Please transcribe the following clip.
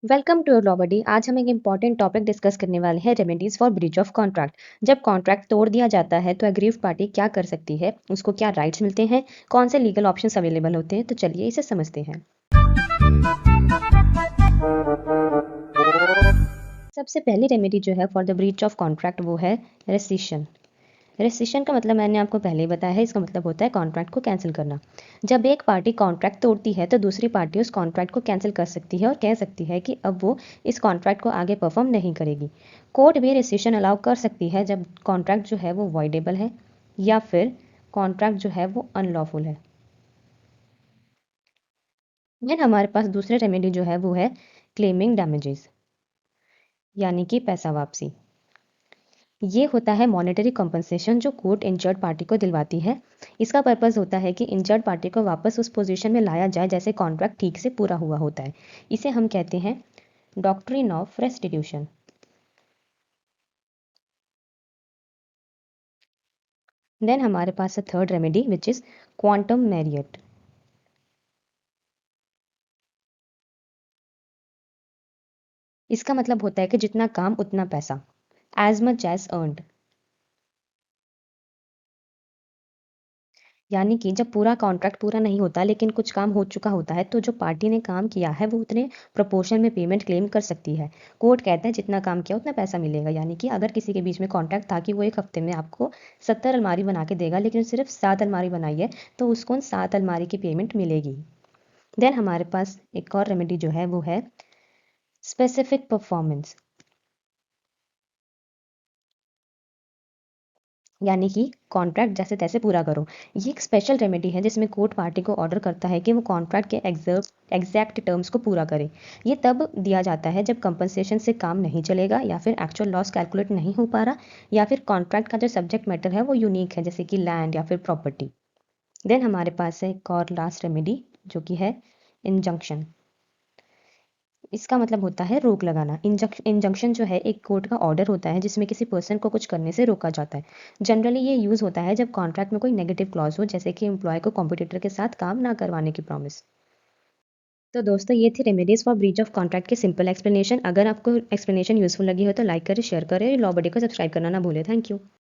Welcome to law बडी। आज हम एक इम्पॉर्टेंट टॉपिक डिस्कस करने वाले हैं, remedies for breach of contract. जब कॉन्ट्रैक्ट तोड़ दिया जाता है तो एग्रीव पार्टी क्या कर सकती है, उसको क्या राइट्स मिलते हैं, कौन से लीगल ऑप्शंस अवेलेबल होते हैं। तो चलिए इसे समझते हैं। सबसे पहली रेमेडी जो है for the breach of contract वो है रेसिशन। रेसिशन का मतलब मैंने आपको पहले ही बताया है, इसका मतलब होता है कॉन्ट्रैक्ट को कैंसिल करना। जब एक पार्टी कॉन्ट्रैक्ट तोड़ती है तो दूसरी पार्टी उस कॉन्ट्रैक्ट को कैंसिल कर सकती है और कह सकती है कि अब वो इस कॉन्ट्रैक्ट को आगे परफॉर्म नहीं करेगी। कोर्ट भी रेसिशन अलाउ कर सकती है जब कॉन्ट्रैक्ट जो है वो वॉइडेबल है या फिर कॉन्ट्रैक्ट जो है वो अनलॉफुल है। देन हमारे पास दूसरे रेमेडी जो है वो है क्लेमिंग डैमेजेस, यानी कि पैसा वापसी। ये होता है मॉनेटरी कॉम्पनसेशन जो कोर्ट इंजर्ड पार्टी को दिलवाती है। इसका पर्पस होता है कि इंजर्ड पार्टी को वापस उस पोजीशन में लाया जाए जैसे कॉन्ट्रैक्ट ठीक से पूरा हुआ होता है। इसे हम कहते हैं डॉक्ट्रिन ऑफ रेस्टिट्यूशन। देन हमारे पास है third remedy which is quantum Marriott. इसका मतलब होता है कि जितना काम उतना पैसा, एज मच एज अर्नड। यानी कि जब पूरा कॉन्ट्रैक्ट पूरा नहीं होता लेकिन कुछ काम हो चुका होता है तो जो पार्टी ने काम किया है वो उतने प्रोपोर्शन में पेमेंट क्लेम कर सकती है। कोर्ट कहता है जितना काम किया उतना पैसा मिलेगा। यानी कि अगर किसी के बीच में कॉन्ट्रैक्ट था कि वो एक हफ्ते में आपको 70 अलमारी बना के देगा लेकिन सिर्फ 7 अलमारी बनाई है तो उसको उन 7 अलमारी की पेमेंट मिलेगी। देन हमारे पास एक और रेमेडी जो है वो है स्पेसिफिक परफॉर्मेंस, यानी कि कॉन्ट्रैक्ट जैसे तैसे पूरा करो। ये एक स्पेशल रेमेडी है जिसमें कोर्ट पार्टी को ऑर्डर करता है कि वो कॉन्ट्रैक्ट के एग्जैक्ट टर्म्स को पूरा करे। ये तब दिया जाता है जब कंपनसेशन से काम नहीं चलेगा या फिर एक्चुअल लॉस कैलकुलेट नहीं हो पा रहा या फिर कॉन्ट्रैक्ट का जो सब्जेक्ट मैटर है वो यूनिक है जैसे कि लैंड या फिर प्रॉपर्टी। देन हमारे पास है एक और लास्ट रेमेडी जो कि है इंजंक्शन। इसका मतलब होता है रोक लगाना। इंजंक्शन जो है एक कोर्ट का ऑर्डर होता है जिसमें किसी पर्सन को कुछ करने से रोका जाता है। जनरली ये यूज़ होता है जब कॉन्ट्रैक्ट में कोई नेगेटिव क्लॉज हो जैसे कि एम्प्लॉय को कॉम्पिटिटर के साथ काम ना करवाने की प्रॉमिस। तो दोस्तों ये थी remedies for breach of contract के सिंपल एक्सप्लेनेशन। अगर आपको एक्सप्लेनेशन यूजफुल लगी हो तो लाइक करें, शेयर करें, लॉ बडी को सब्सक्राइब करना ना भूलें। Thank you.